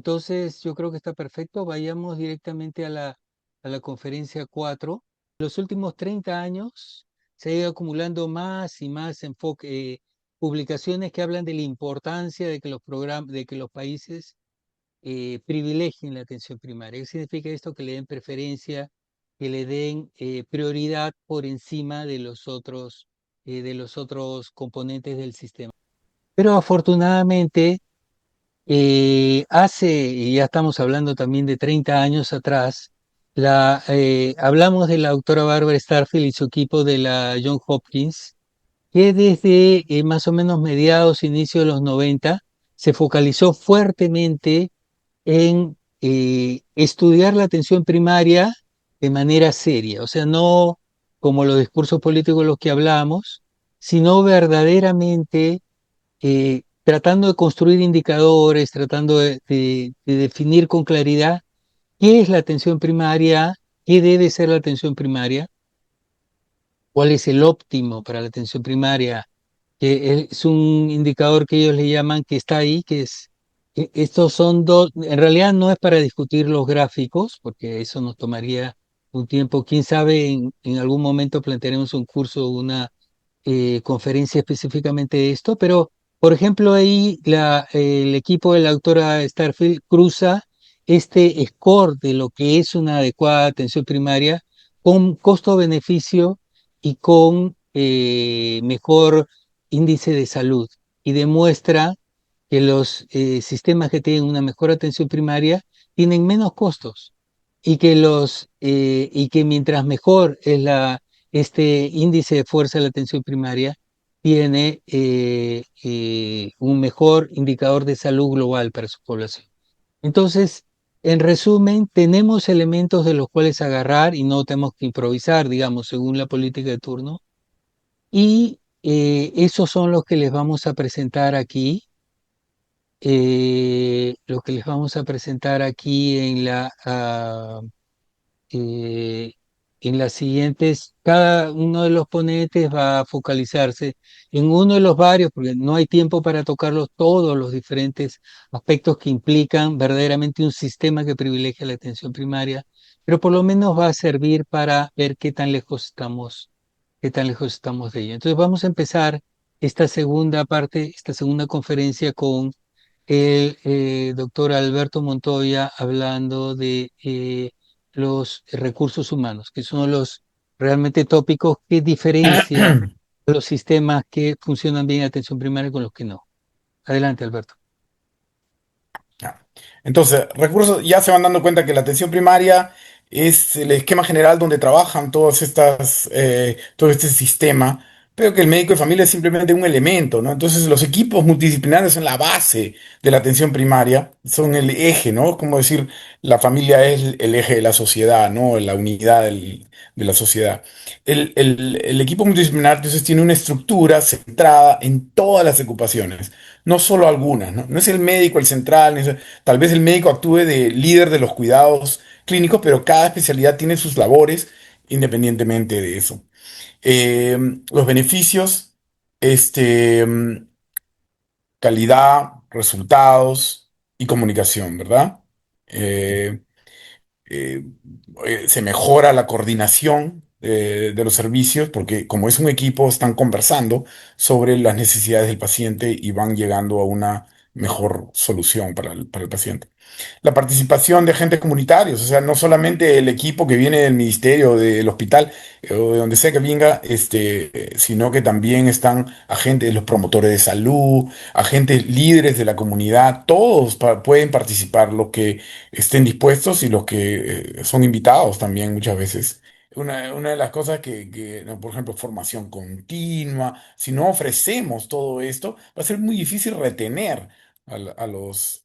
entonces yo creo que está perfecto. Vayamos directamente a la conferencia 4. Los últimos 30 años se ha ido acumulando más y más enfoque, publicaciones que hablan de la importancia de que los programas, de que los países privilegien la atención primaria. ¿Qué significa esto? Que le den preferencia, que le den prioridad por encima de los otros componentes del sistema. Pero afortunadamente, y ya estamos hablando también de 30 años atrás, hablamos de la doctora Barbara Starfield y su equipo de la Johns Hopkins, que desde más o menos mediados, inicio de los 90, se focalizó fuertemente en estudiar la atención primaria de manera seria, o sea, no como los discursos políticos de los que hablamos, sino verdaderamente tratando de construir indicadores, tratando de definir con claridad qué es la atención primaria, qué debe ser la atención primaria, cuál es el óptimo para la atención primaria, que es un indicador que ellos le llaman que está ahí, estos son dos, en realidad no es para discutir los gráficos, porque eso nos tomaría un tiempo, quién sabe, en algún momento plantearemos un curso, una conferencia específicamente de esto, pero por ejemplo ahí el equipo de la autora Starfield cruza este score de lo que es una adecuada atención primaria con costo-beneficio y con mejor índice de salud y demuestra que los sistemas que tienen una mejor atención primaria tienen menos costos y que mientras mejor es este índice de fuerza de la atención primaria, tiene un mejor indicador de salud global para su población. Entonces, en resumen, tenemos elementos de los cuales agarrar y no tenemos que improvisar, digamos, según la política de turno. Y esos son los que les vamos a presentar aquí, lo que les vamos a presentar aquí eh, en las siguientes. Cada uno de los ponentes va a focalizarse en uno de los varios, porque no hay tiempo para tocarlos todos los diferentes aspectos que implican verdaderamente un sistema que privilegia la atención primaria, pero por lo menos va a servir para ver qué tan lejos estamos de ello. Entonces vamos a empezar esta segunda parte, esta segunda conferencia con el doctor Alberto Montoya hablando de los recursos humanos, que son los realmente tópicos que diferencian los sistemas que funcionan bien en atención primaria con los que no. Adelante, Alberto. Ya. Entonces, recursos, ya se van dando cuenta que la atención primaria es el esquema general donde trabajan todo este sistema, pero que el médico de familia es simplemente un elemento, ¿no? Entonces, los equipos multidisciplinarios son la base de la atención primaria, son el eje, ¿no? Como decir, la familia es el eje de la sociedad, ¿no? La unidad de la sociedad. El equipo multidisciplinar, entonces, tiene una estructura centrada en todas las ocupaciones, no solo algunas, ¿no? No es el médico el central, tal vez el médico actúe de líder de los cuidados clínicos, pero cada especialidad tiene sus labores independientemente de eso. Los beneficios, este, calidad, resultados y comunicación, ¿verdad? Eh, eh, Se mejora la coordinación de los servicios porque como es un equipo están conversando sobre las necesidades del paciente y van llegando a una mejor solución para el paciente. La participación de agentes comunitarios, o sea, no solamente el equipo que viene del ministerio, del hospital, o de donde sea que venga, sino que también están agentes, los promotores de salud, agentes líderes de la comunidad, todos pueden participar, los que estén dispuestos y los que son invitados también muchas veces. Una de las cosas no, por ejemplo, formación continua, si no ofrecemos todo esto, va a ser muy difícil retener a los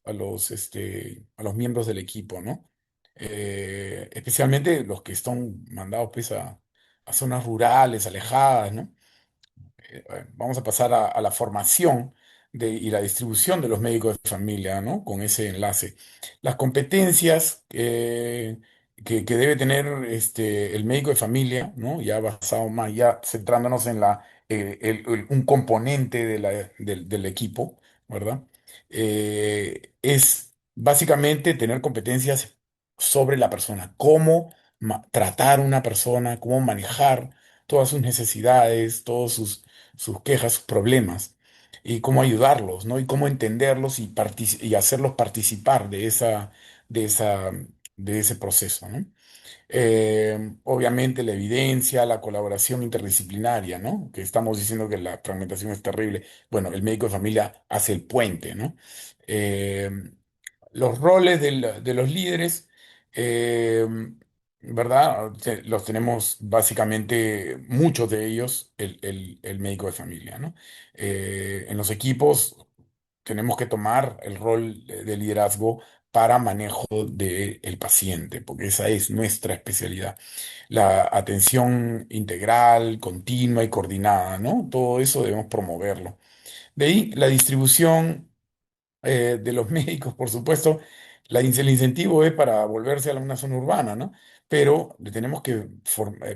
miembros del equipo, ¿no? Especialmente los que están mandados pues, a zonas rurales, alejadas, ¿no? Vamos a pasar a la formación y la distribución de los médicos de familia, ¿no? Con ese enlace. Las competencias que debe tener el médico de familia, ¿no? Ya basado más, ya centrándonos en un componente del equipo, ¿verdad? Es básicamente tener competencias sobre la persona, cómo tratar a una persona, cómo manejar todas sus necesidades, todos sus quejas, sus problemas, y cómo ayudarlos, ¿no? Y cómo entenderlos y, y hacerlos participar de esa, de ese proceso, ¿no? Obviamente la evidencia, la colaboración interdisciplinaria, ¿no? Que estamos diciendo que la fragmentación es terrible. Bueno, el médico de familia hace el puente, ¿no? Eh, los roles de los líderes, eh, ¿verdad? Los tenemos básicamente, muchos de ellos, el médico de familia, ¿no? En los equipos tenemos que tomar el rol de liderazgo para manejo del paciente, porque esa es nuestra especialidad. La atención integral, continua y coordinada, ¿no? Todo eso debemos promoverlo. De ahí la distribución de los médicos, por supuesto, el incentivo es para volverse a una zona urbana, ¿no? Pero le tenemos que,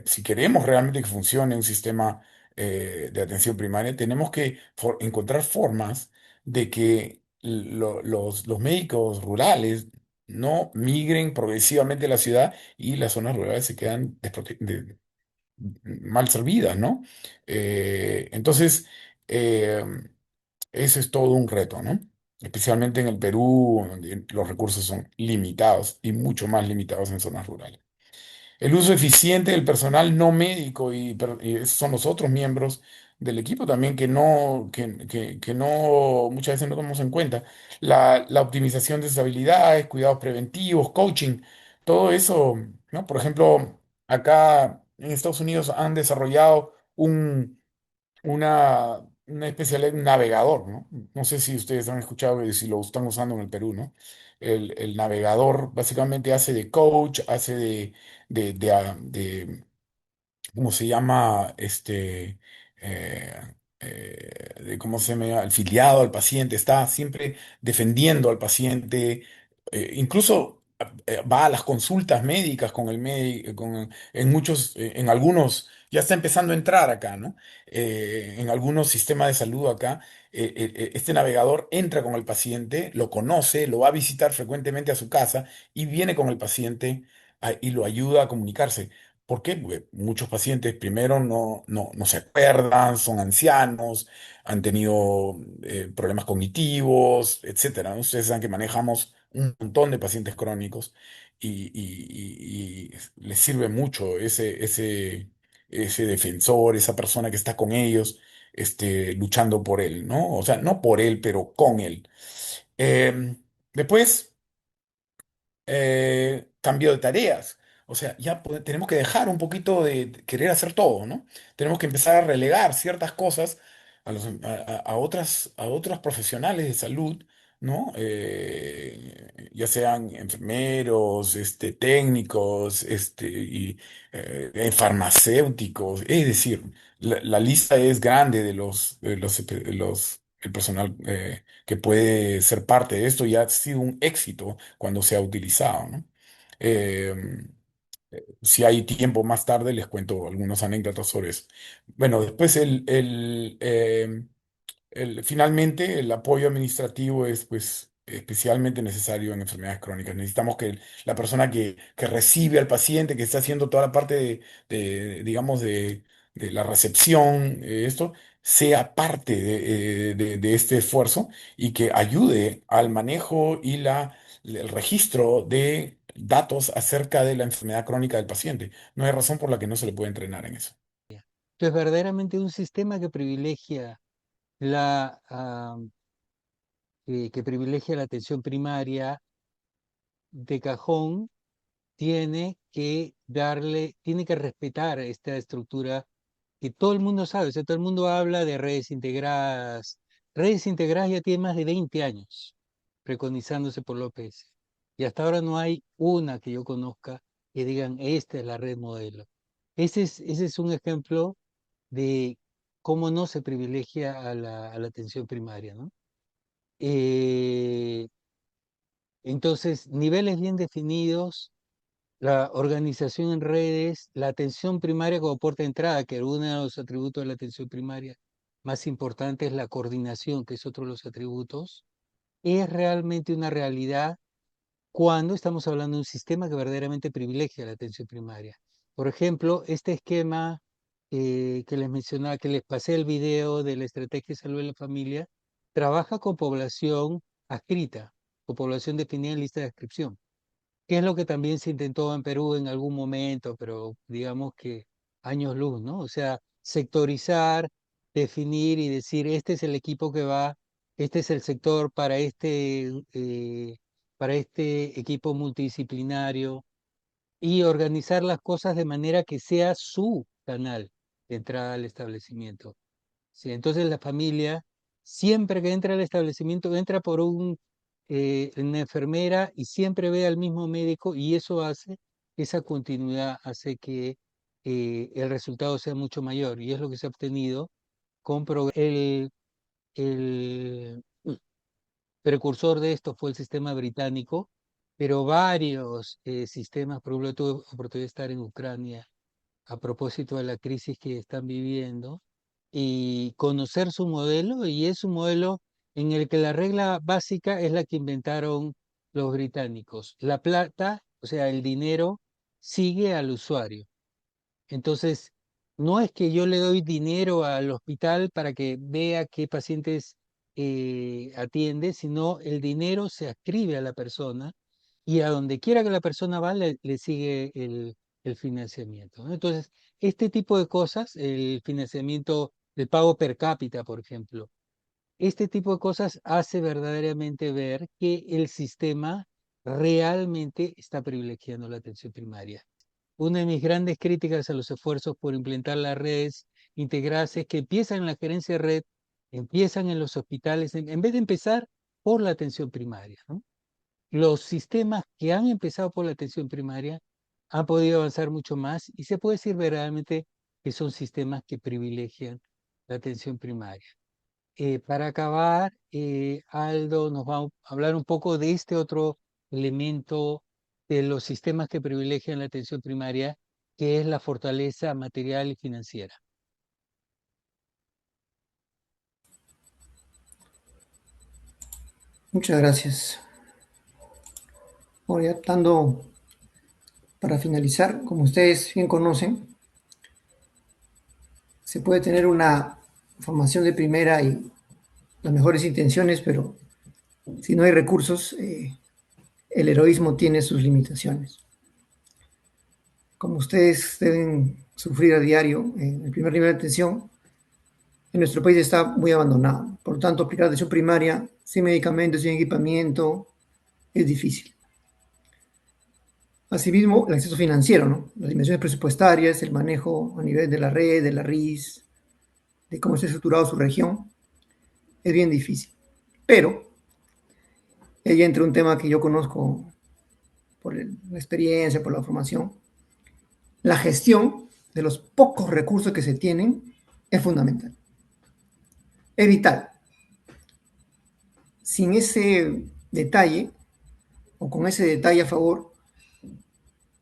si queremos realmente que funcione un sistema de atención primaria, tenemos que encontrar formas de que los médicos rurales no migren progresivamente a la ciudad y las zonas rurales se quedan mal servidas, ¿no? Entonces, eh, eso es todo un reto, ¿no? Especialmente en el Perú, donde los recursos son limitados y mucho más limitados en zonas rurales. El uso eficiente del personal no médico y esos son los otros miembros del equipo también que no muchas veces no tomamos en cuenta. La optimización de sus habilidades, cuidados preventivos, coaching, todo eso, ¿no? Por ejemplo, acá en Estados Unidos han desarrollado una especialidad, un navegador, ¿no? No sé si ustedes han escuchado y si lo están usando en el Perú, ¿no? El navegador básicamente hace de coach, hace de ¿cómo se llama? Eh, de cómo se llama, afiliado al paciente, está siempre defendiendo al paciente, incluso va a las consultas médicas con el médico, en muchos, en algunos, ya está empezando a entrar acá, ¿no? En algunos sistemas de salud acá, este navegador entra con el paciente, lo conoce, lo va a visitar frecuentemente a su casa y viene con el paciente y lo ayuda a comunicarse. ¿Por qué? Porque muchos pacientes primero no se acuerdan, son ancianos, han tenido problemas cognitivos, etcétera, ¿no? Ustedes saben que manejamos un montón de pacientes crónicos y les sirve mucho ese defensor, esa persona que está con ellos, luchando por él, ¿no? O sea, no por él, pero con él. Después cambio de tareas. O sea, ya tenemos que dejar un poquito de querer hacer todo, ¿no? Tenemos que empezar a relegar ciertas cosas a otros profesionales de salud, ¿no? Ya sean enfermeros, técnicos, farmacéuticos. Es decir, la lista es grande el personal que puede ser parte de esto y ha sido un éxito cuando se ha utilizado, ¿no? Eh, si hay tiempo más tarde, les cuento algunas anécdotas sobre eso. Bueno, después finalmente, el apoyo administrativo es pues especialmente necesario en enfermedades crónicas. Necesitamos que la persona que recibe al paciente, que está haciendo toda la parte digamos, de la recepción, esto, sea parte de este esfuerzo y que ayude al manejo y el registro de datos acerca de la enfermedad crónica del paciente. No hay razón por la que no se le puede entrenar en eso. Es verdaderamente un sistema que privilegia la, que privilegia la atención primaria de cajón, tiene que respetar esta estructura que todo el mundo sabe. O sea, todo el mundo habla de redes integradas. Redes integradas ya tiene más de 20 años preconizándose por López. Y hasta ahora no hay una que yo conozca que digan, esta es la red modelo. Ese es un ejemplo de cómo no se privilegia a la atención primaria, ¿no? Eh, entonces, niveles bien definidos, la organización en redes, la atención primaria como puerta de entrada, que uno de los atributos de la atención primaria más importante es la coordinación, que es otro de los atributos, es realmente una realidad cuando estamos hablando de un sistema que verdaderamente privilegia la atención primaria. Por ejemplo, este esquema que les mencionaba, que les pasé el video de la estrategia de salud en la familia, trabaja con población adscrita, con población definida en lista de adscripción, que es lo que también se intentó en Perú en algún momento, pero digamos que años luz, ¿no? O sea, sectorizar, definir y decir, este es el equipo que va, este es el sector para este equipo multidisciplinario y organizar las cosas de manera que sea su canal de entrada al establecimiento. Sí, entonces la familia, siempre que entra al establecimiento, entra por una enfermera y siempre ve al mismo médico y eso hace, esa continuidad hace que el resultado sea mucho mayor y es lo que se ha obtenido con el precursor de esto fue el sistema británico, pero varios sistemas, por ejemplo, tuve oportunidad de estar en Ucrania a propósito de la crisis que están viviendo y conocer su modelo, y es un modelo en el que la regla básica es la que inventaron los británicos. La plata, o sea, el dinero, sigue al usuario. Entonces, no es que yo le doy dinero al hospital para que vea qué pacientes atiende, sino el dinero se ascribe a la persona y a donde quiera que la persona va, le sigue el financiamiento, ¿no? Entonces, este tipo de cosas, el financiamiento, el pago per cápita, por ejemplo, este tipo de cosas hace verdaderamente ver que el sistema realmente está privilegiando la atención primaria. Una de mis grandes críticas a los esfuerzos por implementar las redes integradas es que empiezan en la gerencia de red, empiezan en los hospitales, en vez de empezar por la atención primaria, ¿no? Los sistemas que han empezado por la atención primaria han podido avanzar mucho más y se puede decir verdaderamente que son sistemas que privilegian la atención primaria. Para acabar, Aldo nos va a hablar un poco de este otro elemento de los sistemas que privilegian la atención primaria, que es la fortaleza material y financiera. Muchas gracias. Orientando para finalizar, como ustedes bien conocen, se puede tener una formación de primera y las mejores intenciones, pero si no hay recursos, el heroísmo tiene sus limitaciones. Como ustedes deben sufrir a diario, el primer nivel de atención en nuestro país está muy abandonado. Por lo tanto, aplicar atención primaria sin medicamentos, sin equipamiento, es difícil. Asimismo, el acceso financiero, ¿no? Las dimensiones presupuestarias, el manejo a nivel de la red, de la RIS, de cómo está estructurado su región, es bien difícil. Pero, ahí entra un tema que yo conozco por la experiencia, por la formación, la gestión de los pocos recursos que se tienen es fundamental, es vital. Sin ese detalle, o con ese detalle a favor,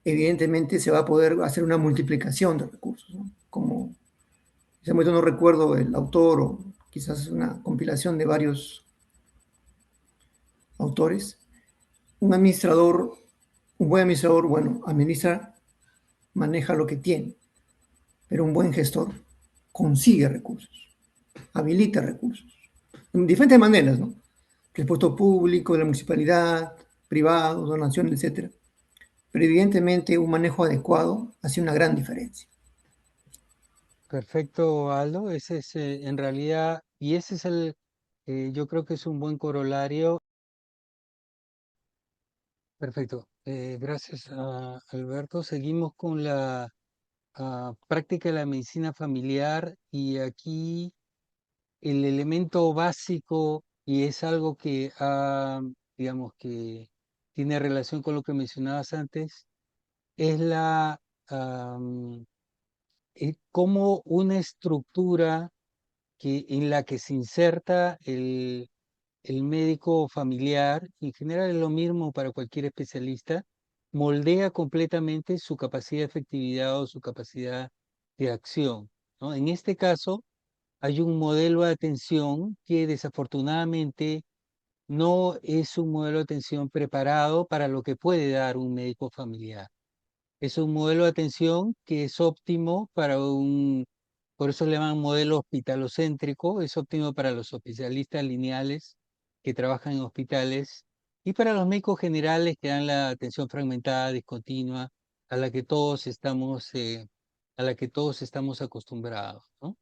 evidentemente se va a poder hacer una multiplicación de recursos, ¿no? Como, en ese momento no recuerdo el autor, o quizás una compilación de varios autores, un administrador, un buen administrador, bueno, administra, maneja lo que tiene, pero un buen gestor consigue recursos, habilita recursos, en diferentes maneras, ¿no? Presupuesto público, de la municipalidad, privado, donaciones, etcétera. Pero evidentemente un manejo adecuado hace una gran diferencia. Perfecto, Aldo. Ese es en realidad, y ese es yo creo que es un buen corolario. Perfecto. Gracias, Alberto. Seguimos con la práctica de la medicina familiar y aquí el elemento básico, y es algo que, digamos, que tiene relación con lo que mencionabas antes, es cómo una estructura en la que se inserta el médico familiar, en general es lo mismo para cualquier especialista, moldea completamente su capacidad de efectividad o su capacidad de acción, ¿no? En este caso, hay un modelo de atención que desafortunadamente no es un modelo de atención preparado para lo que puede dar un médico familiar. Es un modelo de atención que es óptimo para por eso le llaman modelo hospitalocéntrico, es óptimo para los especialistas lineales que trabajan en hospitales y para los médicos generales que dan la atención fragmentada, discontinua, a la que todos estamos, a la que todos estamos acostumbrados, ¿no?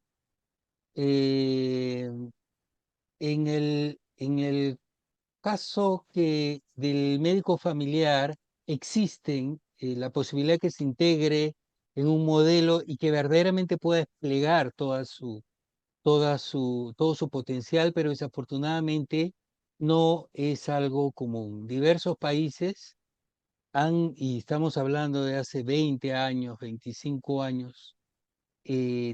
Eh, en el caso que del médico familiar existen la posibilidad que se integre en un modelo y que verdaderamente pueda desplegar todo su potencial, pero desafortunadamente no es algo común. Diversos países y estamos hablando de hace 20 años, 25 años,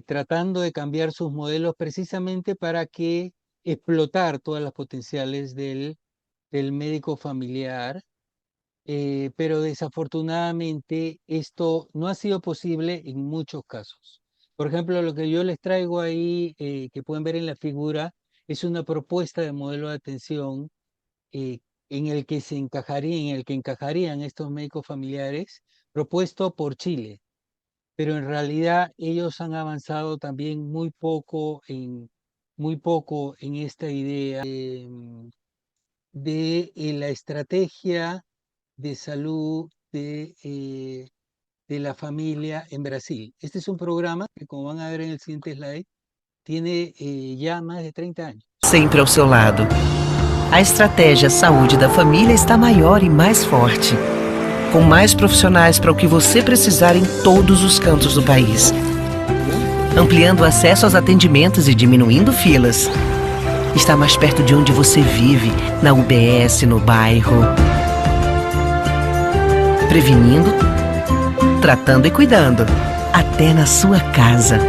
tratando de cambiar sus modelos precisamente para que explotar todas las potenciales del médico familiar, pero desafortunadamente esto no ha sido posible en muchos casos. Por ejemplo, lo que yo les traigo ahí, que pueden ver en la figura, es una propuesta de modelo de atención eh, en el que encajarían estos médicos familiares, propuesto por Chile, pero en realidad ellos han avanzado también muy poco en esta idea de la estrategia de salud de la familia en Brasil. Este es un programa que, como van a ver en el siguiente slide, tiene ya más de 30 años. Sempre ao seu lado. A estratégia Saúde da Família está maior e mais forte, com mais profissionais para o que você precisar em todos os cantos do país, ampliando o acesso aos atendimentos e diminuindo filas. Está mais perto de onde você vive, na UBS, no bairro. Prevenindo, tratando e cuidando, até na sua casa.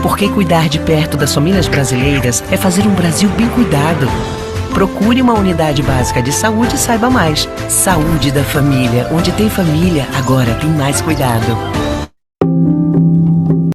Porque cuidar de perto das famílias brasileiras é fazer um Brasil bem cuidado. Procure uma unidade básica de saúde e saiba mais. Saúde da Família. Onde tem família, agora tem mais cuidado.